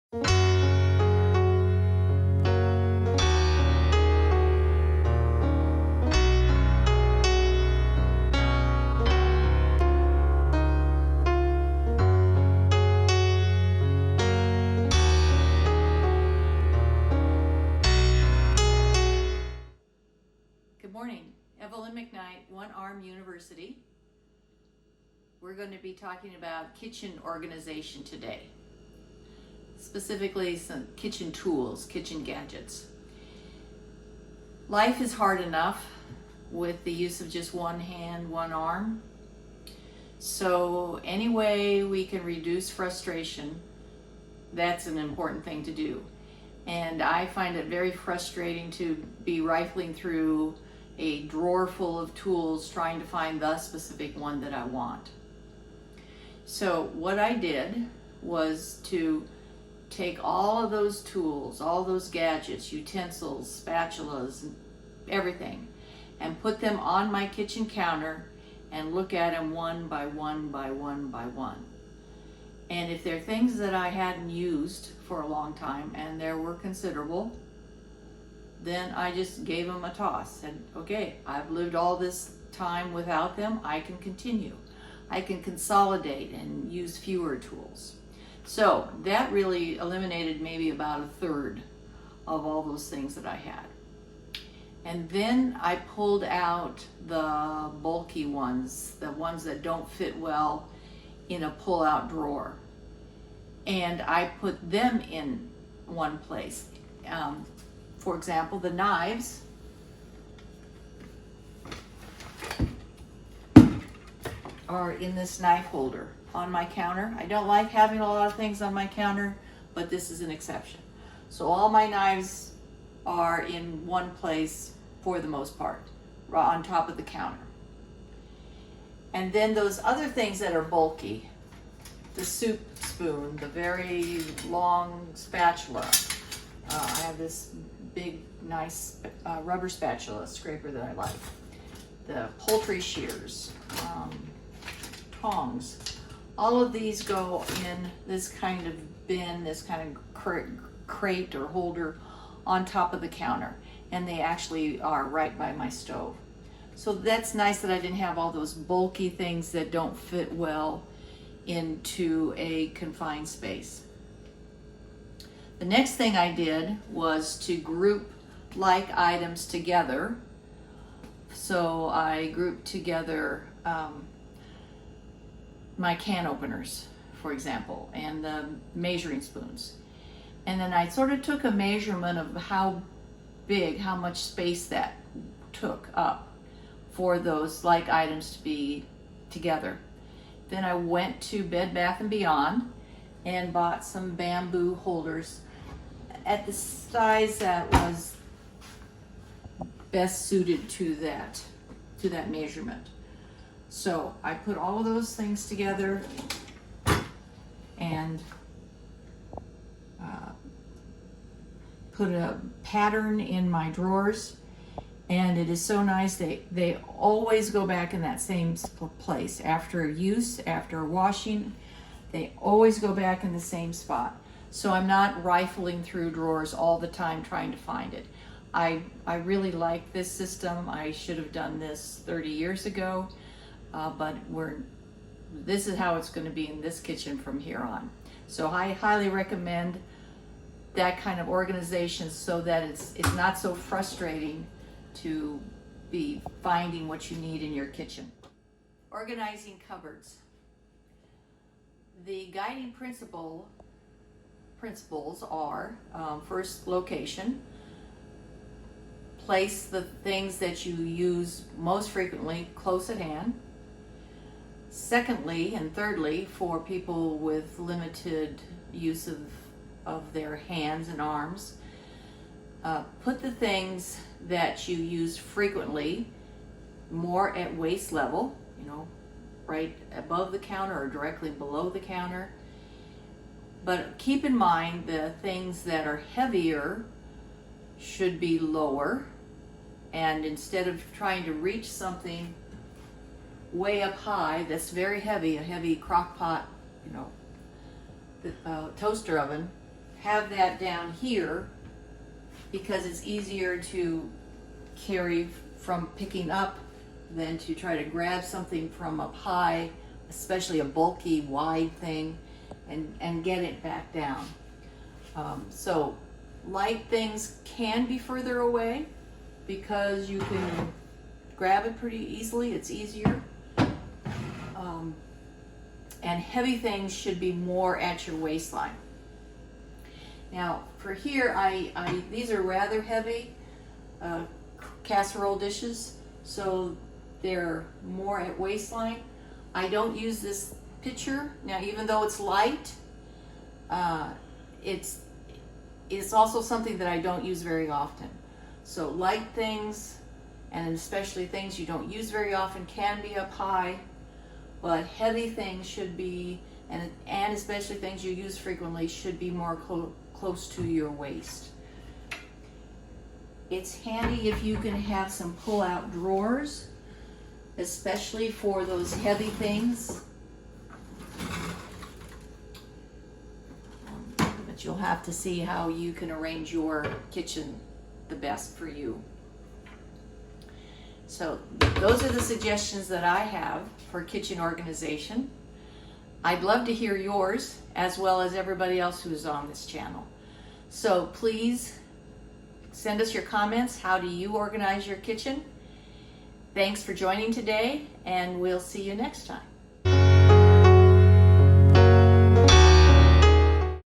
Good morning, Evelyn McKnight, One Arm University. We're going to be talking about kitchen organization today, specifically some kitchen tools, kitchen gadgets. Life is hard enough with the use of just one hand, one arm. So any way we can reduce frustration, that's an important thing to do. And I find it very frustrating to be rifling through a drawer full of tools trying to find the specific one that I want. So what I did was to take all of those tools, all those gadgets, utensils, spatulas, everything, and put them on my kitchen counter and look at them one by one by one by one. And if they're things that I hadn't used for a long time, and there were considerable, then I just gave them a toss. Said, okay, I've lived all this time without them, I can continue. I can consolidate and use fewer tools. So that really eliminated maybe about a third of all those things that I had. And then I pulled out the bulky ones, the ones that don't fit well in a pull-out drawer. And I put them in one place. For example, the knives are in this knife holder on my counter. I don't like having a lot of things on my counter, but this is an exception. So all my knives are in one place for the most part, right on top of the counter. And then those other things that are bulky, the soup spoon, the very long spatula. I have this big, nice rubber spatula scraper that I like. The poultry shears, tongs. All of these go in this kind of bin, this kind of crate or holder on top of the counter. And they actually are right by my stove. So that's nice that I didn't have all those bulky things that don't fit well into a confined space. The next thing I did was to group like items together. So I grouped together my can openers, for example, and the measuring spoons. And then I sort of took a measurement of how big, how much space that took up for those like items to be together. Then I went to Bed Bath & Beyond and bought some bamboo holders at the size that was best suited to that measurement. So I put all of those things together and put a pattern in my drawers, and it is so nice. They always go back in that same place after use, after washing. They always go back in the same spot. So I'm not rifling through drawers all the time trying to find it. I really like this system. I should have done this 30 years ago, but this is how it's going to be in this kitchen from here on. So I highly recommend that kind of organization so that it's not so frustrating to be finding what you need in your kitchen. Organizing cupboards. The guiding principles are first, location. Place the things that you use most frequently close at hand. Secondly and thirdly, for people with limited use of their hands and arms, put the things that you use frequently more at waist level, right above the counter or directly below the counter. But keep in mind the things that are heavier should be lower, and instead of trying to reach something way up high that's very heavy, a heavy crock pot, toaster oven, have that down here because it's easier to carry from picking up than to try to grab something from up high, especially a bulky, wide thing, and get it back down. So light things can be further away because you can grab it pretty easily, it's easier. And heavy things should be more at your waistline. Now for here, these are rather heavy casserole dishes, so they're more at waistline. I don't use this pitcher. Now even though it's light, it's also something that I don't use very often. So light things, and especially things you don't use very often, can be up high, but heavy things should be, and especially things you use frequently, should be more close to your waist. It's handy if you can have some pull-out drawers, especially for those heavy things. But you'll have to see how you can arrange your kitchen the best for you. So those are the suggestions that I have for kitchen organization. I'd love to hear yours, as well as everybody else who's on this channel. So please send us your comments. How do you organize your kitchen? Thanks for joining today, and we'll see you next time.